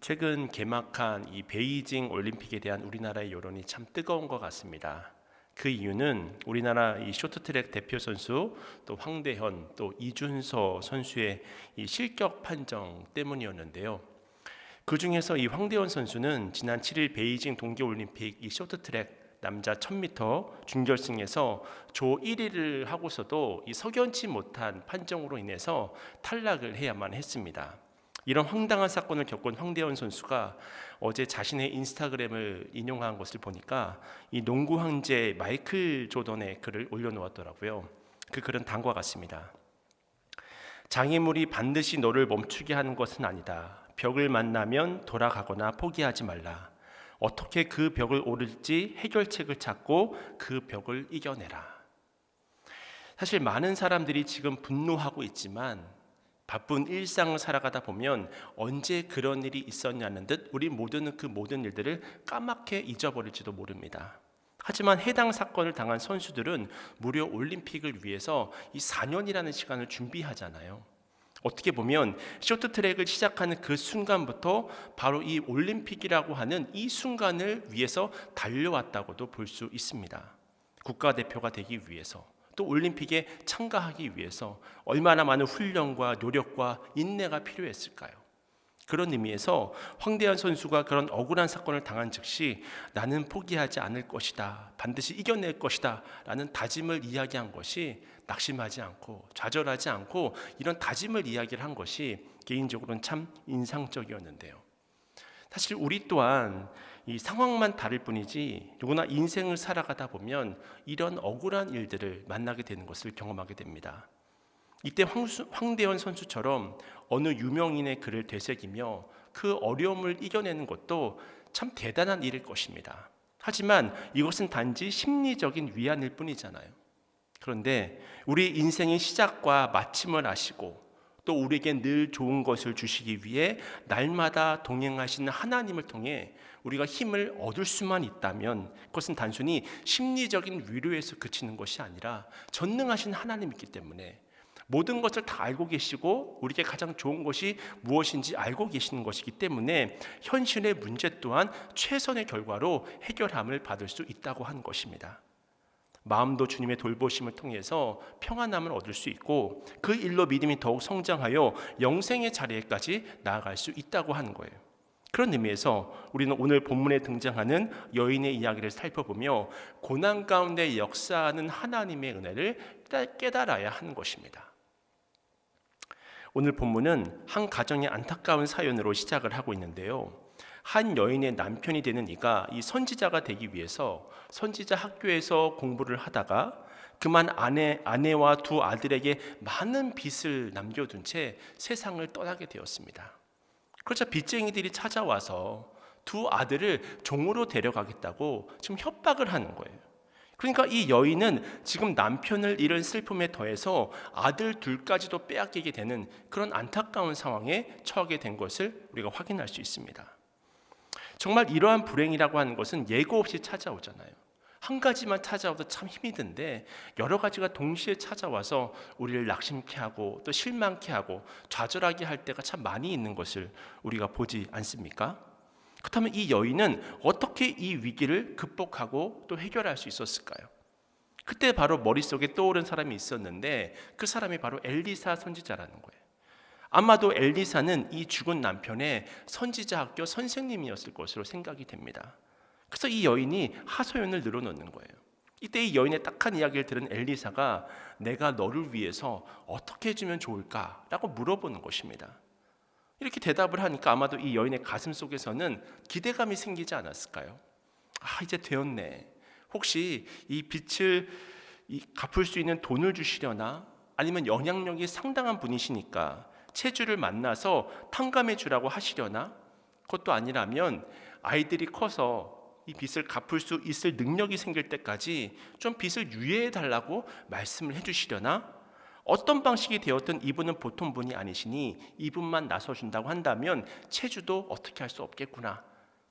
최근 개막한 이 베이징 올림픽에 대한 우리나라의 여론이 참 뜨거운 것 같습니다. 그 이유는 우리나라 이 쇼트트랙 대표 선수 또 황대현 또 이준서 선수의 이 실격 판정 때문이었는데요. 그 중에서 이 황대현 선수는 지난 7일 베이징 동계올림픽 이 쇼트트랙 남자 1000m 준결승에서 조 1위를 하고서도 이 석연치 못한 판정으로 인해서 탈락을 해야만 했습니다. 이런 황당한 사건을 겪은 황대현 선수가 어제 자신의 인스타그램을 인용한 것을 보니까 이 농구 황제 마이클 조던의 글을 올려놓았더라고요. 그 글은 다음과 같습니다. 장애물이 반드시 너를 멈추게 하는 것은 아니다. 벽을 만나면 돌아가거나 포기하지 말라. 어떻게 그 벽을 오를지 해결책을 찾고 그 벽을 이겨내라. 사실 많은 사람들이 지금 분노하고 있지만 바쁜 일상을 살아가다 보면 언제 그런 일이 있었냐는 듯 우리 모두는 그 모든 일들을 까맣게 잊어버릴지도 모릅니다. 하지만 해당 사건을 당한 선수들은 무려 올림픽을 위해서 이 4년이라는 시간을 준비하잖아요. 어떻게 보면 쇼트트랙을 시작하는 그 순간부터 바로 이 올림픽이라고 하는 이 순간을 위해서 달려왔다고도 볼 수 있습니다. 국가대표가 되기 위해서 또 올림픽에 참가하기 위해서 얼마나 많은 훈련과 노력과 인내가 필요했을까요? 그런 의미에서 황대현 선수가 그런 억울한 사건을 당한 즉시 나는 포기하지 않을 것이다, 반드시 이겨낼 것이다 라는 다짐을 이야기한 것이, 낙심하지 않고 좌절하지 않고 이런 다짐을 이야기를 한 것이 개인적으로는 참 인상적이었는데요. 사실 우리 또한 이 상황만 다를 뿐이지 누구나 인생을 살아가다 보면 이런 억울한 일들을 만나게 되는 것을 경험하게 됩니다. 이때 황대현 선수처럼 어느 유명인의 글을 되새기며 그 어려움을 이겨내는 것도 참 대단한 일일 것입니다. 하지만 이것은 단지 심리적인 위안일 뿐이잖아요. 그런데 우리 인생의 시작과 마침을 아시고 또 우리에게 늘 좋은 것을 주시기 위해 날마다 동행하시는 하나님을 통해 우리가 힘을 얻을 수만 있다면 그것은 단순히 심리적인 위로에서 그치는 것이 아니라 전능하신 하나님이기 때문에 모든 것을 다 알고 계시고 우리에게 가장 좋은 것이 무엇인지 알고 계시는 것이기 때문에 현실의 문제 또한 최선의 결과로 해결함을 받을 수 있다고 하는 것입니다. 마음도 주님의 돌보심을 통해서 평안함을 얻을 수 있고 그 일로 믿음이 더욱 성장하여 영생의 자리에까지 나아갈 수 있다고 하는 거예요. 그런 의미에서 우리는 오늘 본문에 등장하는 여인의 이야기를 살펴보며 고난 가운데 역사하는 하나님의 은혜를 깨달아야 하는 것입니다. 오늘 본문은 한 가정의 안타까운 사연으로 시작을 하고 있는데요. 한 여인의 남편이 되는 이가 이 선지자가 되기 위해서 선지자 학교에서 공부를 하다가 그만 아내와 두 아들에게 많은 빚을 남겨둔 채 세상을 떠나게 되었습니다. 그러자 빚쟁이들이 찾아와서 두 아들을 종으로 데려가겠다고 지금 협박을 하는 거예요. 그러니까 이 여인은 지금 남편을 잃은 슬픔에 더해서 아들 둘까지도 빼앗기게 되는 그런 안타까운 상황에 처하게 된 것을 우리가 확인할 수 있습니다. 정말 이러한 불행이라고 하는 것은 예고 없이 찾아오잖아요. 한 가지만 찾아와도 참 힘이 든데 여러 가지가 동시에 찾아와서 우리를 낙심케 하고 또 실망케 하고 좌절하게 할 때가 참 많이 있는 것을 우리가 보지 않습니까? 그렇다면 이 여인은 어떻게 이 위기를 극복하고 또 해결할 수 있었을까요? 그때 바로 머릿속에 떠오른 사람이 있었는데 그 사람이 바로 엘리사 선지자라는 거예요. 아마도 엘리사는 이 죽은 남편의 선지자 학교 선생님이었을 것으로 생각이 됩니다. 그래서 이 여인이 하소연을 늘어놓는 거예요. 이때 이 여인의 딱한 이야기를 들은 엘리사가 내가 너를 위해서 어떻게 해주면 좋을까라고 물어보는 것입니다. 이렇게 대답을 하니까 아마도 이 여인의 가슴 속에서는 기대감이 생기지 않았을까요? 이제 되었네. 혹시 이 빚을 갚을 수 있는 돈을 주시려나? 아니면 영향력이 상당한 분이시니까 체주를 만나서 탕감해 주라고 하시려나? 그것도 아니라면 아이들이 커서 이 빚을 갚을 수 있을 능력이 생길 때까지 좀 빚을 유예해 달라고 말씀을 해주시려나? 어떤 방식이 되었든 이분은 보통 분이 아니시니 이분만 나서준다고 한다면 체주도 어떻게 할 수 없겠구나,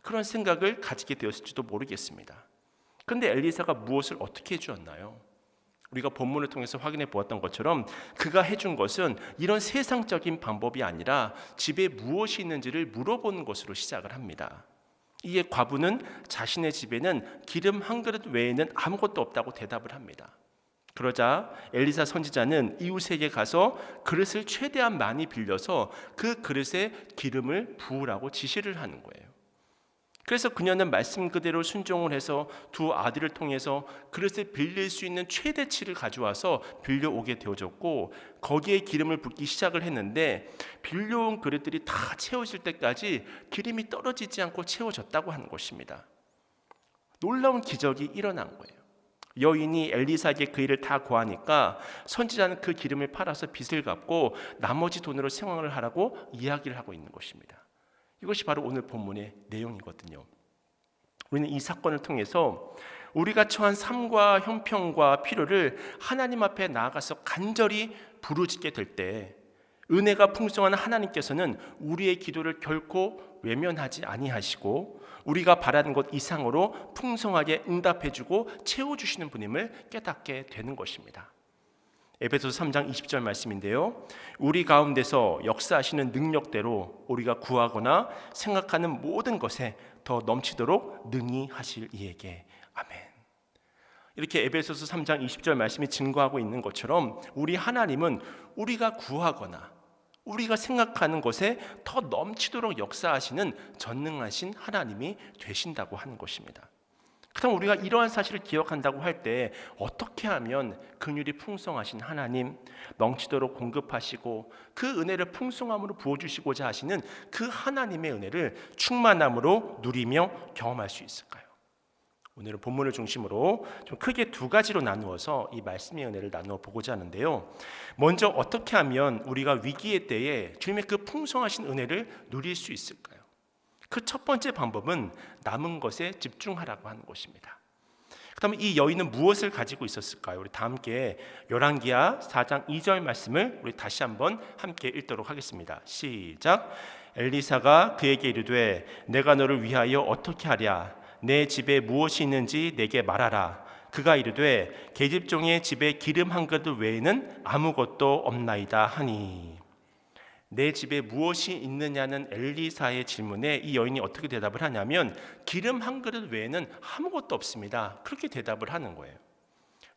그런 생각을 가지게 되었을지도 모르겠습니다. 그런데 엘리사가 무엇을 어떻게 해주었나요? 우리가 본문을 통해서 확인해 보았던 것처럼 그가 해준 것은 이런 세상적인 방법이 아니라 집에 무엇이 있는지를 물어보는 것으로 시작을 합니다. 이에 과부는 자신의 집에는 기름 한 그릇 외에는 아무것도 없다고 대답을 합니다. 그러자 엘리사 선지자는 이웃에게 가서 그릇을 최대한 많이 빌려서 그 그릇에 기름을 부으라고 지시를 하는 거예요. 그래서 그녀는 말씀 그대로 순종을 해서 두 아들을 통해서 그릇을 빌릴 수 있는 최대치를 가져와서 빌려오게 되어졌고, 거기에 기름을 붓기 시작을 했는데 빌려온 그릇들이 다 채워질 때까지 기름이 떨어지지 않고 채워졌다고 하는 것입니다. 놀라운 기적이 일어난 거예요. 여인이 엘리사에게 그 일을 다 고하니까 선지자는 그 기름을 팔아서 빚을 갚고 나머지 돈으로 생활을 하라고 이야기를 하고 있는 것입니다. 이것이 바로 오늘 본문의 내용이거든요. 우리는 이 사건을 통해서 우리가 처한 삶과 형편과 필요를 하나님 앞에 나아가서 간절히 부르짖게 될 때 은혜가 풍성한 하나님께서는 우리의 기도를 결코 외면하지 아니하시고 우리가 바라는 것 이상으로 풍성하게 응답해주고 채워주시는 분임을 깨닫게 되는 것입니다. 에베소서 3장 20절 말씀인데요, 우리 가운데서 역사하시는 능력대로 우리가 구하거나 생각하는 모든 것에 더 넘치도록 능히 하실 이에게. 아멘. 이렇게 에베소서 3장 20절 말씀이 증거하고 있는 것처럼 우리 하나님은 우리가 구하거나 우리가 생각하는 것에 더 넘치도록 역사하시는 전능하신 하나님이 되신다고 하는 것입니다. 그럼 우리가 이러한 사실을 기억한다고 할 때 어떻게 하면 긍휼이 풍성하신 하나님, 넘치도록 공급하시고 그 은혜를 풍성함으로 부어주시고자 하시는 그 하나님의 은혜를 충만함으로 누리며 경험할 수 있을까요? 오늘은 본문을 중심으로 좀 크게 두 가지로 나누어서 이 말씀의 은혜를 나누어 보고자 하는데요, 먼저 어떻게 하면 우리가 위기의 때에 주님의 그 풍성하신 은혜를 누릴 수 있을까요? 그 첫 번째 방법은 남은 것에 집중하라고 하는 것입니다. 그렇다면 이 여인은 무엇을 가지고 있었을까요? 우리 다 함께 열왕기하 4장 2절 말씀을 우리 다시 한번 함께 읽도록 하겠습니다. 시작. 엘리사가 그에게 이르되 내가 너를 위하여 어떻게 하랴? 내 집에 무엇이 있는지 내게 말하라. 그가 이르되 계집종의 집에 기름 한 그릇 외에는 아무것도 없나이다 하니. 내 집에 무엇이 있느냐는 엘리사의 질문에 이 여인이 어떻게 대답을 하냐면 기름 한 그릇 외에는 아무것도 없습니다. 그렇게 대답을 하는 거예요.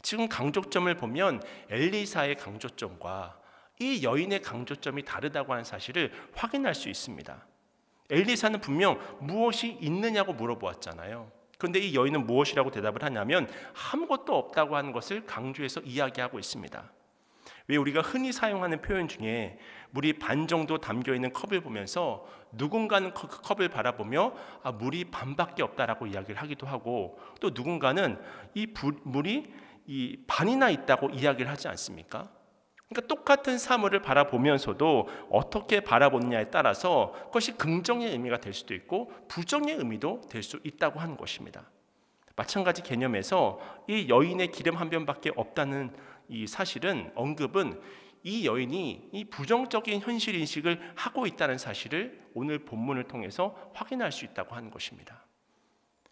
지금 강조점을 보면 엘리사의 강조점과 이 여인의 강조점이 다르다고 하는 사실을 확인할 수 있습니다. 엘리사는 분명 무엇이 있느냐고 물어보았잖아요. 그런데 이 여인은 무엇이라고 대답을 하냐면 아무것도 없다고 하는 것을 강조해서 이야기하고 있습니다. 왜 우리가 흔히 사용하는 표현 중에 물이 반 정도 담겨있는 컵을 보면서 누군가는 그 컵을 바라보며 물이 반밖에 없다라고 이야기를 하기도 하고, 또 누군가는 이 물이 이 반이나 있다고 이야기를 하지 않습니까? 그러니까 똑같은 사물을 바라보면서도 어떻게 바라보느냐에 따라서 그것이 긍정의 의미가 될 수도 있고 부정의 의미도 될 수 있다고 하는 것입니다. 마찬가지 개념에서 이 여인의 기름 한 변밖에 없다는 이 사실은, 언급은 이 여인이 이 부정적인 현실 인식을 하고 있다는 사실을 오늘 본문을 통해서 확인할 수 있다고 하는 것입니다.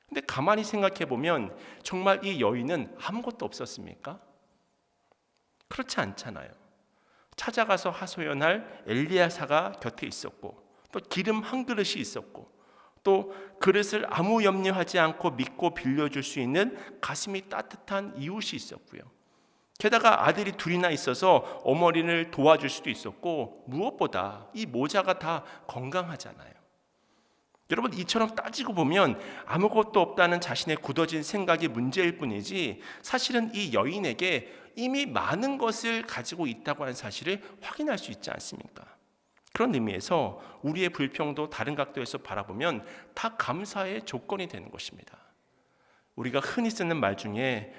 근데 가만히 생각해 보면 정말 이 여인은 아무것도 없었습니까? 그렇지 않잖아요. 찾아가서 하소연할 엘리야사가 곁에 있었고, 또 기름 한 그릇이 있었고, 또 그릇을 아무 염려하지 않고 믿고 빌려줄 수 있는 가슴이 따뜻한 이웃이 있었고요. 게다가 아들이 둘이나 있어서 어머니를 도와줄 수도 있었고, 무엇보다 이 모자가 다 건강하잖아요. 여러분, 이처럼 따지고 보면 아무것도 없다는 자신의 굳어진 생각이 문제일 뿐이지 사실은 이 여인에게 이미 많은 것을 가지고 있다고 하는 사실을 확인할 수 있지 않습니까? 그런 의미에서 우리의 불평도 다른 각도에서 바라보면 다 감사의 조건이 되는 것입니다. 우리가 흔히 쓰는 말 중에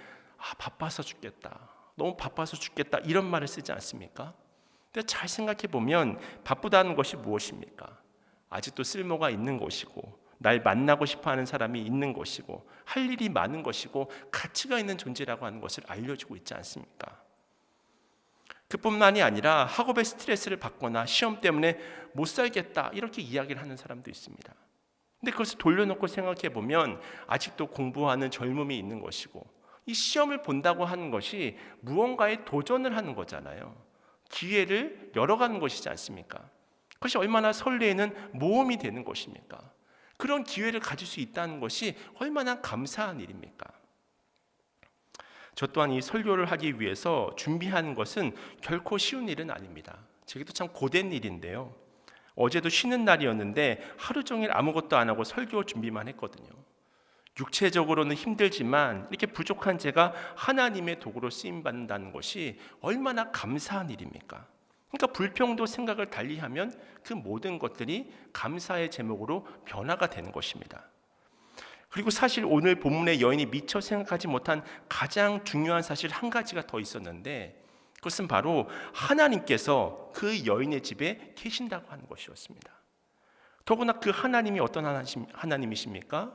바빠서 죽겠다, 너무 바빠서 죽겠다, 이런 말을 쓰지 않습니까? 근데 잘 생각해 보면 바쁘다는 것이 무엇입니까? 아직도 쓸모가 있는 것이고, 날 만나고 싶어하는 사람이 있는 것이고, 할 일이 많은 것이고, 가치가 있는 존재라고 하는 것을 알려주고 있지 않습니까? 그뿐만이 아니라 학업에 스트레스를 받거나 시험 때문에 못 살겠다, 이렇게 이야기를 하는 사람도 있습니다. 근데 그것을 돌려놓고 생각해 보면 아직도 공부하는 젊음이 있는 것이고, 이 시험을 본다고 하는 것이 무언가에 도전을 하는 거잖아요. 기회를 열어가는 것이지 않습니까? 그것이 얼마나 설레는 모험이 되는 것입니까? 그런 기회를 가질 수 있다는 것이 얼마나 감사한 일입니까? 저 또한 이 설교를 하기 위해서 준비하는 것은 결코 쉬운 일은 아닙니다. 제게도 참 고된 일인데요. 어제도 쉬는 날이었는데 하루 종일 아무것도 안 하고 설교 준비만 했거든요. 육체적으로는 힘들지만 이렇게 부족한 제가 하나님의 도구로 쓰임받는다는 것이 얼마나 감사한 일입니까? 그러니까 불평도 생각을 달리하면 그 모든 것들이 감사의 제목으로 변화가 되는 것입니다. 그리고 사실 오늘 본문의 여인이 미처 생각하지 못한 가장 중요한 사실 한 가지가 더 있었는데, 그것은 바로 하나님께서 그 여인의 집에 계신다고 하는 것이었습니다. 더구나 그 하나님이 어떤 하나님이십니까?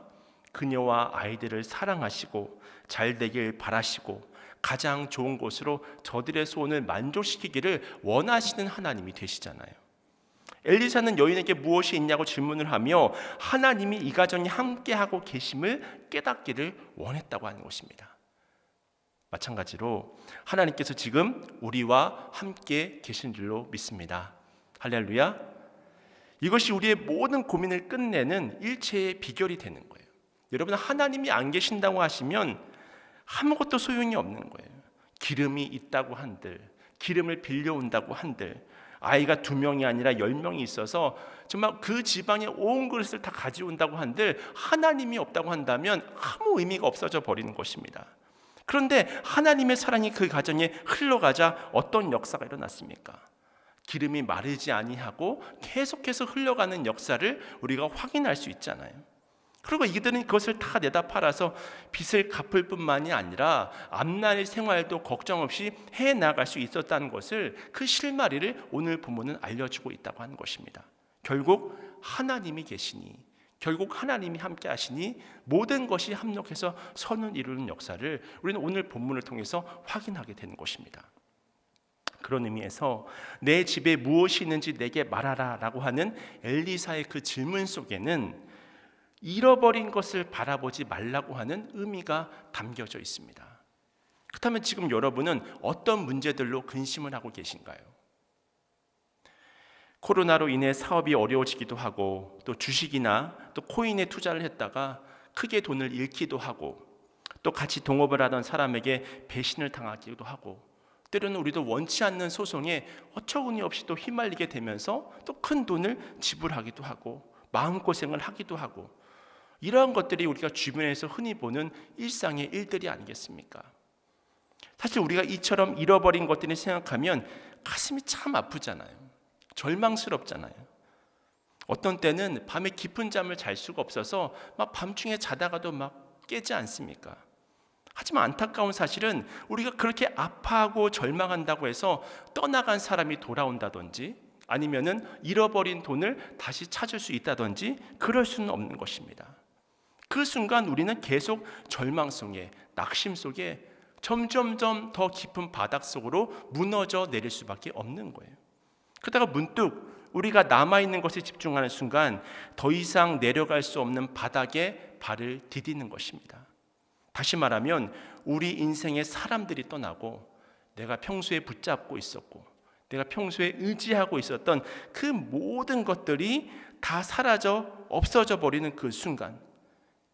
그녀와 아이들을 사랑하시고 잘 되길 바라시고 가장 좋은 곳으로 저들의 소원을 만족시키기를 원하시는 하나님이 되시잖아요. 엘리사는 여인에게 무엇이 있냐고 질문을 하며 하나님이 이 가정이 함께하고 계심을 깨닫기를 원했다고 하는 것입니다. 마찬가지로 하나님께서 지금 우리와 함께 계신 줄로 믿습니다. 할렐루야. 이것이 우리의 모든 고민을 끝내는 일체의 비결이 되는 거예요. 여러분, 하나님이 안 계신다고 하시면 아무것도 소용이 없는 거예요. 기름이 있다고 한들, 기름을 빌려온다고 한들, 아이가 2명이 아니라 10명이 있어서 정말 그 지방에 온 그릇을 다 가져온다고 한들 하나님이 없다고 한다면 아무 의미가 없어져 버리는 것입니다. 그런데 하나님의 사랑이 그 가정에 흘러가자 어떤 역사가 일어났습니까? 기름이 마르지 아니하고 계속해서 흘러가는 역사를 우리가 확인할 수 있잖아요. 그리고 이들은 그것을 다 내다 팔아서 빚을 갚을 뿐만이 아니라 앞날의 생활도 걱정 없이 해나갈 수 있었다는 것을, 그 실마리를 오늘 본문은 알려주고 있다고 하는 것입니다. 결국 하나님이 계시니, 결국 하나님이 함께 하시니 모든 것이 합력해서 선을 이루는 역사를 우리는 오늘 본문을 통해서 확인하게 되는 것입니다. 그런 의미에서 내 집에 무엇이 있는지 내게 말하라 라고 하는 엘리사의 그 질문 속에는 잃어버린 것을 바라보지 말라고 하는 의미가 담겨져 있습니다. 그렇다면 지금 여러분은 어떤 문제들로 근심을 하고 계신가요? 코로나로 인해 사업이 어려워지기도 하고, 또 주식이나 또 코인에 투자를 했다가 크게 돈을 잃기도 하고, 또 같이 동업을 하던 사람에게 배신을 당하기도 하고, 때로는 우리도 원치 않는 소송에 어처구니 없이 또 휘말리게 되면서 또 큰 돈을 지불하기도 하고 마음고생을 하기도 하고, 이러한 것들이 우리가 주변에서 흔히 보는 일상의 일들이 아니겠습니까? 사실 우리가 이처럼 잃어버린 것들을 생각하면 가슴이 참 아프잖아요. 절망스럽잖아요. 어떤 때는 밤에 깊은 잠을 잘 수가 없어서 막 밤중에 자다가도 막 깨지 않습니까? 하지만 안타까운 사실은 우리가 그렇게 아파하고 절망한다고 해서 떠나간 사람이 돌아온다든지 아니면은 잃어버린 돈을 다시 찾을 수 있다든지 그럴 수는 없는 것입니다. 그 순간 우리는 계속 절망 속에, 낙심 속에 점점점 더 깊은 바닥 속으로 무너져 내릴 수밖에 없는 거예요. 그러다가 문득 우리가 남아있는 것에 집중하는 순간 더 이상 내려갈 수 없는 바닥에 발을 디디는 것입니다. 다시 말하면 우리 인생의 사람들이 떠나고 내가 평소에 붙잡고 있었고 내가 평소에 의지하고 있었던 그 모든 것들이 다 사라져 없어져 버리는 그 순간,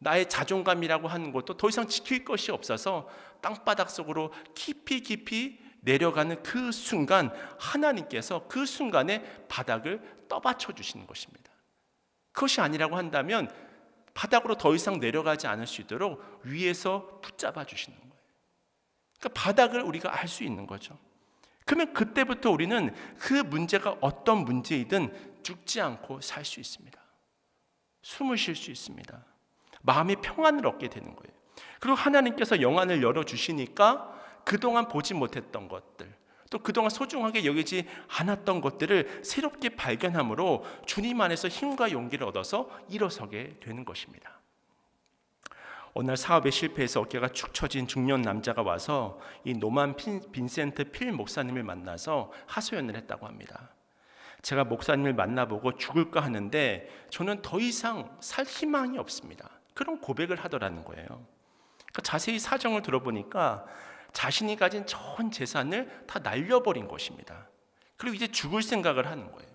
나의 자존감이라고 하는 것도 더 이상 지킬 것이 없어서 땅바닥 속으로 깊이 깊이 내려가는 그 순간, 하나님께서 그 순간에 바닥을 떠받쳐 주시는 것입니다. 그것이 아니라고 한다면 바닥으로 더 이상 내려가지 않을 수 있도록 위에서 붙잡아 주시는 거예요. 그러니까 바닥을 우리가 알 수 있는 거죠. 그러면 그때부터 우리는 그 문제가 어떤 문제이든 죽지 않고 살 수 있습니다. 숨을 쉴 수 있습니다. 마음의 평안을 얻게 되는 거예요. 그리고 하나님께서 영안을 열어주시니까 그동안 보지 못했던 것들, 또 그동안 소중하게 여기지 않았던 것들을 새롭게 발견함으로 주님 안에서 힘과 용기를 얻어서 일어서게 되는 것입니다. 어느 날 사업에 실패해서 어깨가 축 처진 중년 남자가 와서 이 노만 빈센트 필 목사님을 만나서 하소연을 했다고 합니다. 제가 목사님을 만나보고 죽을까 하는데 저는 더 이상 살 희망이 없습니다. 그런 고백을 하더라는 거예요. 그러니까 자세히 사정을 들어보니까 자신이 가진 전 재산을 다 날려버린 것입니다. 그리고 이제 죽을 생각을 하는 거예요.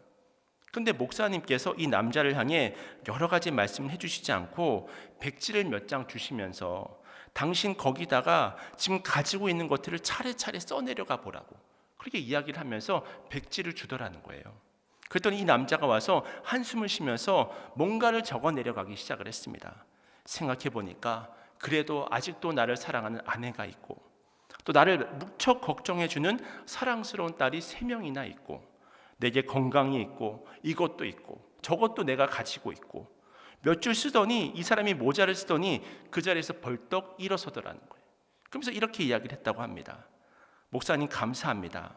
그런데 목사님께서 이 남자를 향해 여러 가지 말씀을 해주시지 않고 백지를 몇 장 주시면서 당신 거기다가 지금 가지고 있는 것들을 차례차례 써내려가 보라고 그렇게 이야기를 하면서 백지를 주더라는 거예요. 그랬더니 이 남자가 와서 한숨을 쉬면서 뭔가를 적어 내려가기 시작을 했습니다. 생각해 보니까 그래도 아직도 나를 사랑하는 아내가 있고 또 나를 무척 걱정해주는 사랑스러운 딸이 3명이나 있고 내게 건강이 있고 이것도 있고 저것도 내가 가지고 있고 몇 줄 쓰더니 이 사람이 모자를 쓰더니 그 자리에서 벌떡 일어서더라는 거예요. 그러면서 이렇게 이야기를 했다고 합니다. 목사님 감사합니다.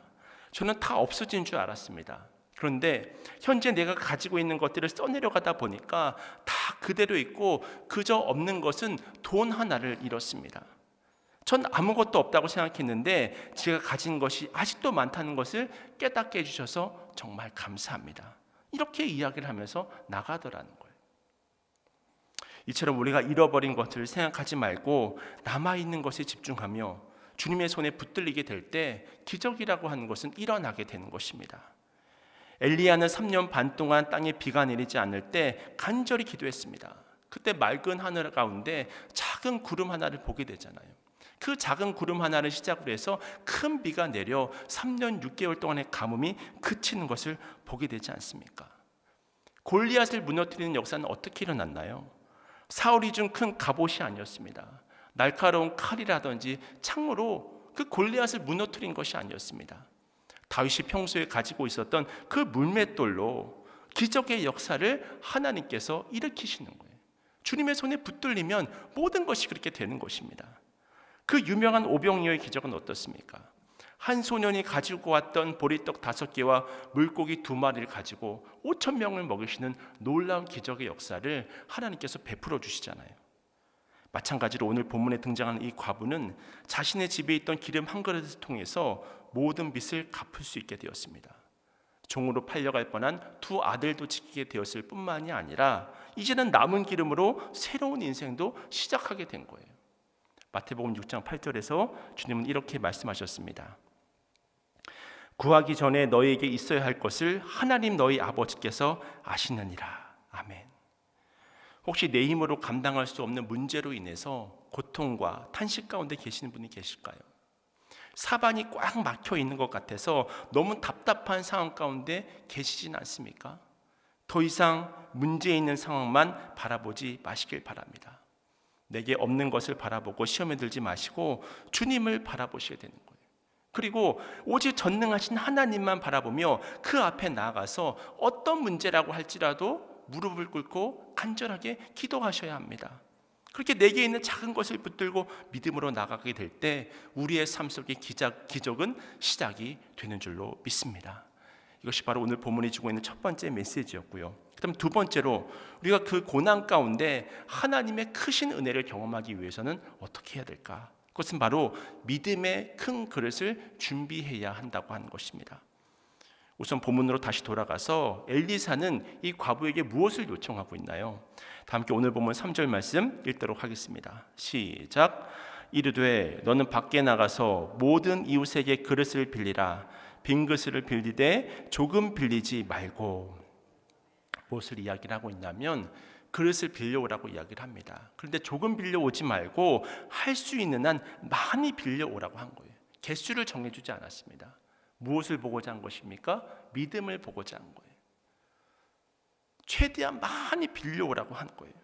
저는 다 없어진 줄 알았습니다. 그런데 현재 내가 가지고 있는 것들을 써내려가다 보니까 다 그대로 있고 그저 없는 것은 돈 하나를 잃었습니다. 전 아무것도 없다고 생각했는데 제가 가진 것이 아직도 많다는 것을 깨닫게 해주셔서 정말 감사합니다. 이렇게 이야기를 하면서 나가더라는 거예요. 이처럼 우리가 잃어버린 것을 생각하지 말고 남아있는 것에 집중하며 주님의 손에 붙들리게 될 때 기적이라고 하는 것은 일어나게 되는 것입니다. 엘리야는 3년 반 동안 땅에 비가 내리지 않을 때 간절히 기도했습니다. 그때 맑은 하늘 가운데 작은 구름 하나를 보게 되잖아요. 그 작은 구름 하나를 시작으로 해서 큰 비가 내려 3년 6개월 동안의 가뭄이 그치는 것을 보게 되지 않습니까? 골리앗을 무너뜨리는 역사는 어떻게 일어났나요? 사울이 준 큰 갑옷이 아니었습니다. 날카로운 칼이라든지 창으로 그 골리앗을 무너뜨린 것이 아니었습니다. 다윗이 평소에 가지고 있었던 그 물맷돌로 기적의 역사를 하나님께서 일으키시는 거예요. 주님의 손에 붙들리면 모든 것이 그렇게 되는 것입니다. 그 유명한 오병이어의 기적은 어떻습니까? 한 소년이 가지고 왔던 보리떡 5개와 물고기 2마리를 가지고 5,000명을 먹이시는 놀라운 기적의 역사를 하나님께서 베풀어 주시잖아요. 마찬가지로 오늘 본문에 등장하는 이 과부는 자신의 집에 있던 기름 한 그릇을 통해서 모든 빚을 갚을 수 있게 되었습니다. 종으로 팔려갈 뻔한 2 아들도 지키게 되었을 뿐만이 아니라 이제는 남은 기름으로 새로운 인생도 시작하게 된 거예요. 마태복음 6장 8절에서 주님은 이렇게 말씀하셨습니다. 구하기 전에 너희에게 있어야 할 것을 하나님 너희 아버지께서 아시느니라. 아멘. 혹시 내 힘으로 감당할 수 없는 문제로 인해서 고통과 탄식 가운데 계시는 분이 계실까요? 사방이 꽉 막혀 있는 것 같아서 너무 답답한 상황 가운데 계시진 않습니까? 더 이상 문제 있는 상황만 바라보지 마시길 바랍니다. 내게 없는 것을 바라보고 시험에 들지 마시고 주님을 바라보셔야 되는 거예요. 그리고 오직 전능하신 하나님만 바라보며 그 앞에 나아가서 어떤 문제라고 할지라도 무릎을 꿇고 간절하게 기도하셔야 합니다. 그렇게 내게 있는 작은 것을 붙들고 믿음으로 나가게 될 때 우리의 삶 속의 기적은 시작이 되는 줄로 믿습니다. 이것이 바로 오늘 본문이 주고 있는 첫 번째 메시지였고요. 그다음 두 번째로 우리가 그 고난 가운데 하나님의 크신 은혜를 경험하기 위해서는 어떻게 해야 될까? 그것은 바로 믿음의 큰 그릇을 준비해야 한다고 하는 것입니다. 우선 본문으로 다시 돌아가서 엘리사는 이 과부에게 무엇을 요청하고 있나요? 다 함께 오늘 본문 3절 말씀 읽도록 하겠습니다. 시작. 이르되 너는 밖에 나가서 모든 이웃에게 그릇을 빌리라. 빈 그릇을 빌리되 조금 빌리지 말고. 무엇을 이야기를 하고 있냐면 그릇을 빌려오라고 이야기를 합니다. 그런데 조금 빌려오지 말고 할 수 있는 한 많이 빌려오라고 한 거예요. 개수를 정해주지 않았습니다. 무엇을 보고자 한 것입니까? 믿음을 보고자 한 거예요. 최대한 많이 빌려오라고 한 거예요.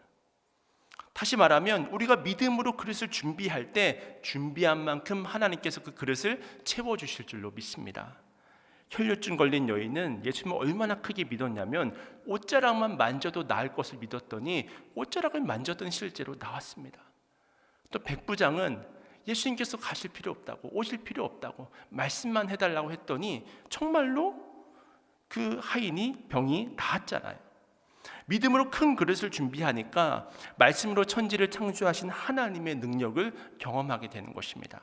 다시 말하면 우리가 믿음으로 그릇을 준비할 때 준비한 만큼 하나님께서 그 그릇을 채워주실 줄로 믿습니다. 혈류증 걸린 여인은 예수님을 얼마나 크게 믿었냐면 옷자락만 만져도 나을 것을 믿었더니 옷자락을 만졌더니 실제로 나왔습니다. 또 백부장은 예수님께서 가실 필요 없다고, 오실 필요 없다고 말씀만 해달라고 했더니 정말로 그 하인이 병이 나았잖아요. 믿음으로 큰 그릇을 준비하니까 말씀으로 천지를 창조하신 하나님의 능력을 경험하게 되는 것입니다.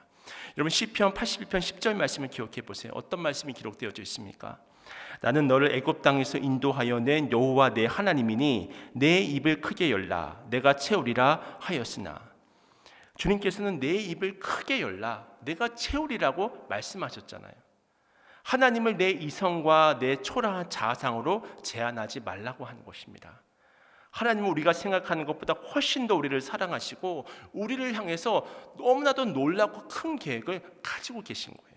여러분 시편 81편 10절 말씀을 기억해 보세요. 어떤 말씀이 기록되어져 있습니까? 나는 너를 애굽 땅에서 인도하여 낸 여호와 내 하나님이니 내 입을 크게 열라 내가 채우리라 하였으나. 주님께서는 내 입을 크게 열라 내가 채우리라고 말씀하셨잖아요. 하나님을 내 이성과 내 초라한 자아상으로 제한하지 말라고 하는 것입니다. 하나님은 우리가 생각하는 것보다 훨씬 더 우리를 사랑하시고 우리를 향해서 너무나도 놀랍고 큰 계획을 가지고 계신 거예요.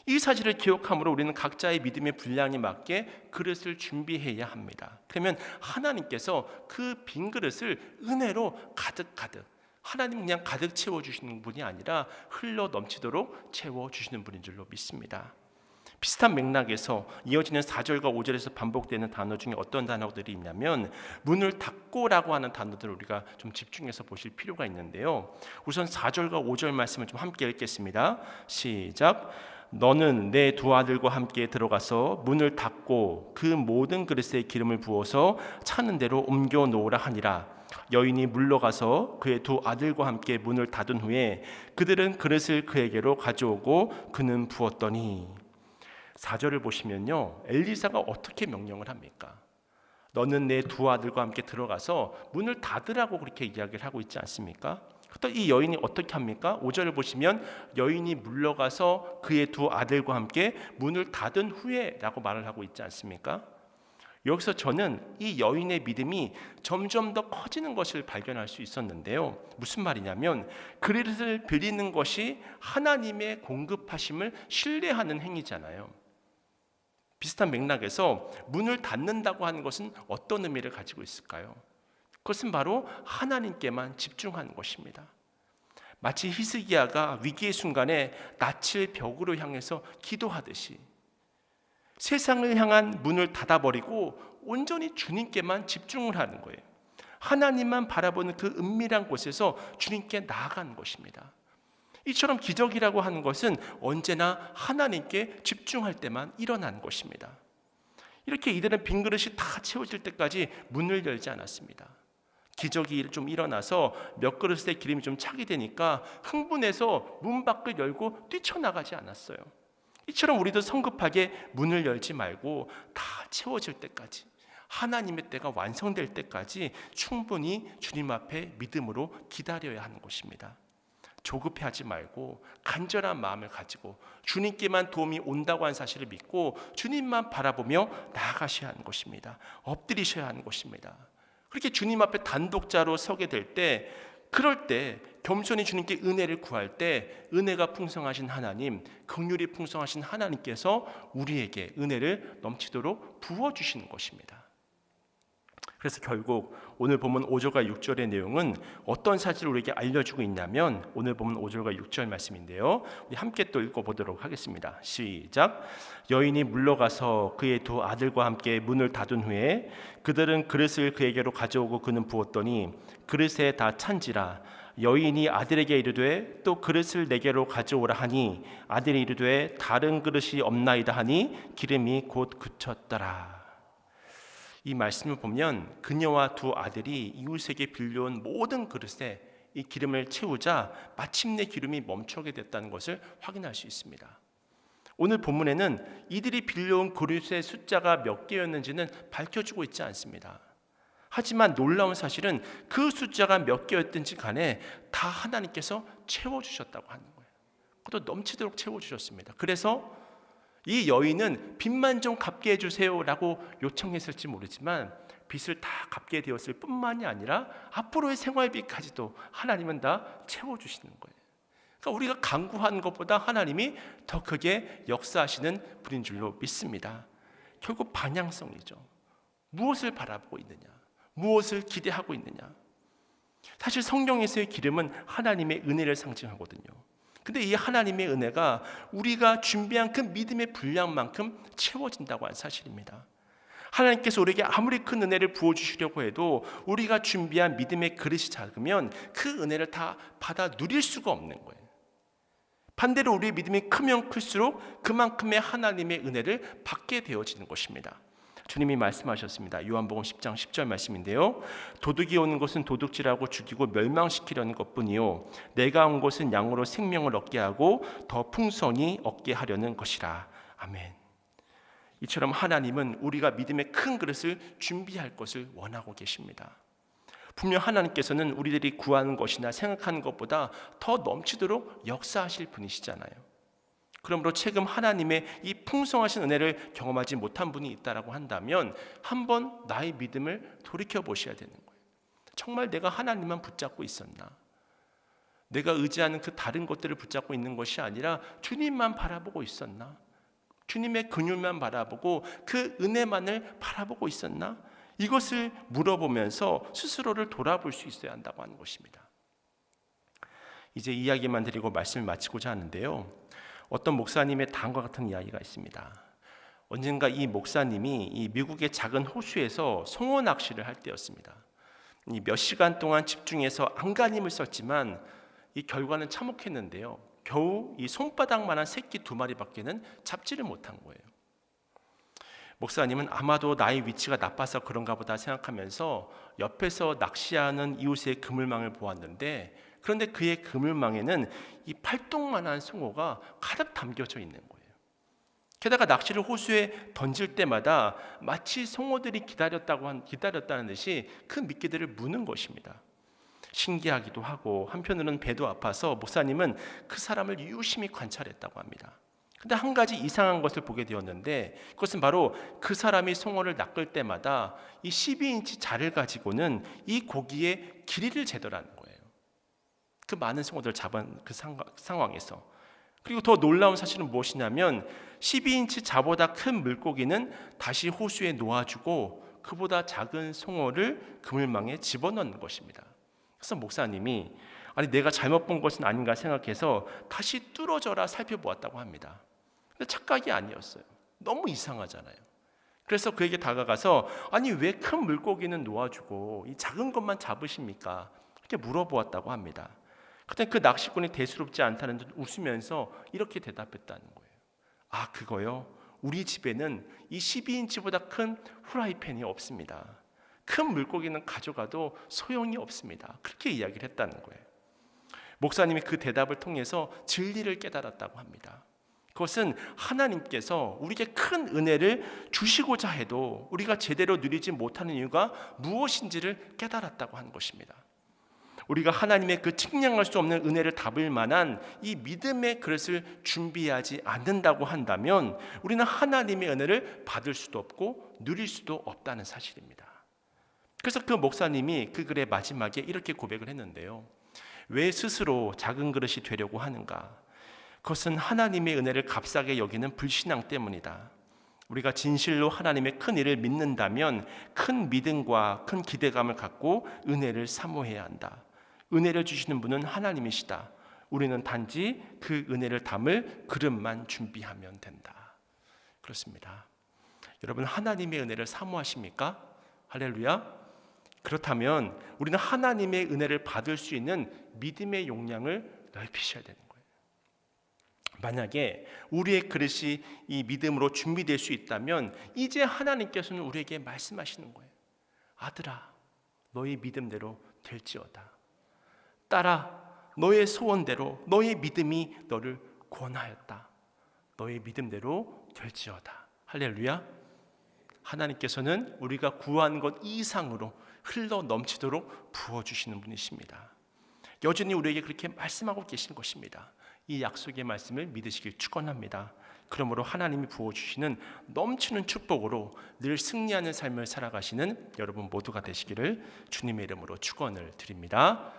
이 사실을 기억함으로 우리는 각자의 믿음의 분량에 맞게 그릇을 준비해야 합니다. 그러면 하나님께서 그 빈 그릇을 은혜로 가득 하나님은 그냥 가득 채워주시는 분이 아니라 흘러 넘치도록 채워주시는 분인 줄로 믿습니다. 비슷한 맥락에서 이어지는 4절과 5절에서 반복되는 단어 중에 어떤 단어들이 있냐면 문을 닫고라고 하는 단어들을 우리가 좀 집중해서 보실 필요가 있는데요. 우선 4절과 5절 말씀을 좀 함께 읽겠습니다. 시작. 너는 내 두 아들과 함께 들어가서 문을 닫고 그 모든 그릇에 기름을 부어서 차는 대로 옮겨 놓으라 하니라. 여인이 물러가서 그의 두 아들과 함께 문을 닫은 후에 그들은 그릇을 그에게로 가져오고 그는 부었더니 4절을 보시면요, 엘리사가 어떻게 명령을 합니까? 너는 내 두 아들과 함께 들어가서 문을 닫으라고 그렇게 이야기를 하고 있지 않습니까? 또 이 여인이 어떻게 합니까? 5절을 보시면 여인이 물러가서 그의 두 아들과 함께 문을 닫은 후에 라고 말을 하고 있지 않습니까? 여기서 저는 이 여인의 믿음이 점점 더 커지는 것을 발견할 수 있었는데요. 무슨 말이냐면 그릇을 빌리는 것이 하나님의 공급하심을 신뢰하는 행위잖아요. 비슷한 맥락에서 문을 닫는다고 하는 것은 어떤 의미를 가지고 있을까요? 그것은 바로 하나님께만 집중하는 것입니다. 마치 히스기야가 위기의 순간에 낯을 벽으로 향해서 기도하듯이 세상을 향한 문을 닫아버리고 온전히 주님께만 집중을 하는 거예요. 하나님만 바라보는 그 은밀한 곳에서 주님께 나아가는 것입니다. 이처럼 기적이라고 하는 것은 언제나 하나님께 집중할 때만 일어나는 것입니다. 이렇게 이들은 빈 그릇이 다 채워질 때까지 문을 열지 않았습니다. 기적이 좀 일어나서 몇 그릇에 기름이 좀 차게 되니까 흥분해서 문 밖을 열고 뛰쳐나가지 않았어요. 이처럼 우리도 성급하게 문을 열지 말고 다 채워질 때까지, 하나님의 때가 완성될 때까지 충분히 주님 앞에 믿음으로 기다려야 하는 것입니다. 조급해하지 말고 간절한 마음을 가지고 주님께만 도움이 온다고 하는 사실을 믿고 주님만 바라보며 나아가셔야 하는 것입니다. 엎드리셔야 하는 것입니다. 그렇게 주님 앞에 단독자로 서게 될 때, 그럴 때 겸손히 주님께 은혜를 구할 때 은혜가 풍성하신 하나님, 긍휼이 풍성하신 하나님께서 우리에게 은혜를 넘치도록 부어주시는 것입니다. 그래서 결국 오늘 보면 5절과 6절의 내용은 어떤 사실을 우리에게 알려주고 있냐면, 오늘 보면 5절과 6절 말씀인데요, 우리 함께 또 읽어보도록 하겠습니다. 시작. 여인이 물러가서 그의 두 아들과 함께 문을 닫은 후에 그들은 그릇을 그에게로 가져오고 그는 부었더니 그릇에 다 찬지라. 여인이 아들에게 이르되 또 그릇을 내게로 가져오라 하니 아들이 이르되 다른 그릇이 없나이다 하니 기름이 곧 그쳤더라. 이 말씀을 보면 그녀와 두 아들이 이웃에게 빌려온 모든 그릇에 이 기름을 채우자 마침내 기름이 멈추게 됐다는 것을 확인할 수 있습니다. 오늘 본문에는 이들이 빌려온 그릇의 숫자가 몇 개였는지는 밝혀주고 있지 않습니다. 하지만 놀라운 사실은 그 숫자가 몇 개였든지 간에 다 하나님께서 채워주셨다고 하는 거예요. 그것도 넘치도록 채워주셨습니다. 그래서 이 여인은 빚만 좀 갚게 해주세요라고 요청했을지 모르지만 빚을 다 갚게 되었을 뿐만이 아니라 앞으로의 생활비까지도 하나님은 다 채워주시는 거예요. 그러니까 우리가 간구하는 것보다 하나님이 더 크게 역사하시는 분인 줄로 믿습니다. 결국 방향성이죠. 무엇을 바라보고 있느냐, 무엇을 기대하고 있느냐. 사실 성경에서의 기름은 하나님의 은혜를 상징하거든요. 근데 이 하나님의 은혜가 우리가 준비한 그 믿음의 분량만큼 채워진다고 하는 사실입니다. 하나님께서 우리에게 아무리 큰 은혜를 부어주시려고 해도 우리가 준비한 믿음의 그릇이 작으면 그 은혜를 다 받아 누릴 수가 없는 거예요. 반대로 우리의 믿음이 크면 클수록 그만큼의 하나님의 은혜를 받게 되어지는 것입니다. 주님이 말씀하셨습니다. 요한복음 10장 10절 말씀인데요, 도둑이 오는 것은 도둑질하고 죽이고 멸망시키려는 것뿐이요 내가 온 것은 양으로 생명을 얻게 하고 더 풍성히 얻게 하려는 것이라. 아멘. 이처럼 하나님은 우리가 믿음의 큰 그릇을 준비할 것을 원하고 계십니다. 분명 하나님께서는 우리들이 구하는 것이나 생각하는 것보다 더 넘치도록 역사하실 분이시잖아요. 그러므로 지금 하나님의 이 풍성하신 은혜를 경험하지 못한 분이 있다라고 한다면 한번 나의 믿음을 돌이켜 보셔야 되는 거예요. 정말 내가 하나님만 붙잡고 있었나? 내가 의지하는 그 다른 것들을 붙잡고 있는 것이 아니라 주님만 바라보고 있었나? 주님의 긍휼만 바라보고 그 은혜만을 바라보고 있었나? 이것을 물어보면서 스스로를 돌아볼 수 있어야 한다고 하는 것입니다. 이제 이야기만 드리고 말씀을 마치고자 하는데요. 어떤 목사님의 다음과 같은 이야기가 있습니다. 언젠가 이 목사님이 이 미국의 작은 호수에서 송어 낚시를 할 때였습니다. 이 몇 시간 동안 집중해서 안간힘을 썼지만 이 결과는 참혹했는데요. 겨우 이 손바닥만한 새끼 2마리밖에는 잡지를 못한 거예요. 목사님은 아마도 나의 위치가 나빠서 그런가 보다 생각하면서 옆에서 낚시하는 이웃의 그물망을 보았는데, 그런데 그의 그물망에는 이 팔뚝만한 송어가 가득 담겨져 있는 거예요. 게다가 낚시를 호수에 던질 때마다 마치 송어들이 기다렸다는 듯이 그 미끼들을 무는 것입니다. 신기하기도 하고 한편으로는 배도 아파서 목사님은 그 사람을 유심히 관찰했다고 합니다. 근데 한 가지 이상한 것을 보게 되었는데, 그것은 바로 그 사람이 송어를 낚을 때마다 이 12인치 자를 가지고는 이 고기의 길이를 재더라는 거예요. 그 많은 송어들을 잡은 그 상황에서. 그리고 더 놀라운 사실은 무엇이냐면 12인치 자보다 큰 물고기는 다시 호수에 놓아주고 그보다 작은 송어를 그물망에 집어넣는 것입니다. 그래서 목사님이 아니 내가 잘못 본 것은 아닌가 생각해서 다시 뚫어져라 살펴보았다고 합니다. 근데 착각이 아니었어요. 너무 이상하잖아요. 그래서 그에게 다가가서 아니 왜 큰 물고기는 놓아주고 이 작은 것만 잡으십니까? 이렇게 물어보았다고 합니다. 그때 그 낚시꾼이 대수롭지 않다는 듯 웃으면서 이렇게 대답했다는 거예요. 아 그거요? 우리 집에는 이 12인치보다 큰 후라이팬이 없습니다. 큰 물고기는 가져가도 소용이 없습니다. 그렇게 이야기를 했다는 거예요. 목사님이 그 대답을 통해서 진리를 깨달았다고 합니다. 그것은 하나님께서 우리에게 큰 은혜를 주시고자 해도 우리가 제대로 누리지 못하는 이유가 무엇인지를 깨달았다고 하는 것입니다. 우리가 하나님의 그 측량할 수 없는 은혜를 담을 만한 이 믿음의 그릇을 준비하지 않는다고 한다면 우리는 하나님의 은혜를 받을 수도 없고 누릴 수도 없다는 사실입니다. 그래서 그 목사님이 그 글의 마지막에 이렇게 고백을 했는데요. 왜 스스로 작은 그릇이 되려고 하는가? 그것은 하나님의 은혜를 값싸게 여기는 불신앙 때문이다. 우리가 진실로 하나님의 큰 일을 믿는다면 큰 믿음과 큰 기대감을 갖고 은혜를 사모해야 한다. 은혜를 주시는 분은 하나님이시다. 우리는 단지 그 은혜를 담을 그릇만 준비하면 된다. 그렇습니다. 여러분 하나님의 은혜를 사모하십니까? 할렐루야. 그렇다면 우리는 하나님의 은혜를 받을 수 있는 믿음의 용량을 넓히셔야 되는 거예요. 만약에 우리의 그릇이 이 믿음으로 준비될 수 있다면 이제 하나님께서는 우리에게 말씀하시는 거예요. 아들아, 너의 믿음대로 될지어다. 딸아, 너의 소원대로 너의 믿음이 너를 구원하였다. 너의 믿음대로 될지어다. 할렐루야. 하나님께서는 우리가 구한 것 이상으로 흘러 넘치도록 부어주시는 분이십니다. 여전히 우리에게 그렇게 말씀하고 계신 것입니다. 이 약속의 말씀을 믿으시길 축원합니다. 그러므로 하나님이 부어주시는 넘치는 축복으로 늘 승리하는 삶을 살아가시는 여러분 모두가 되시기를 주님의 이름으로 축원을 드립니다.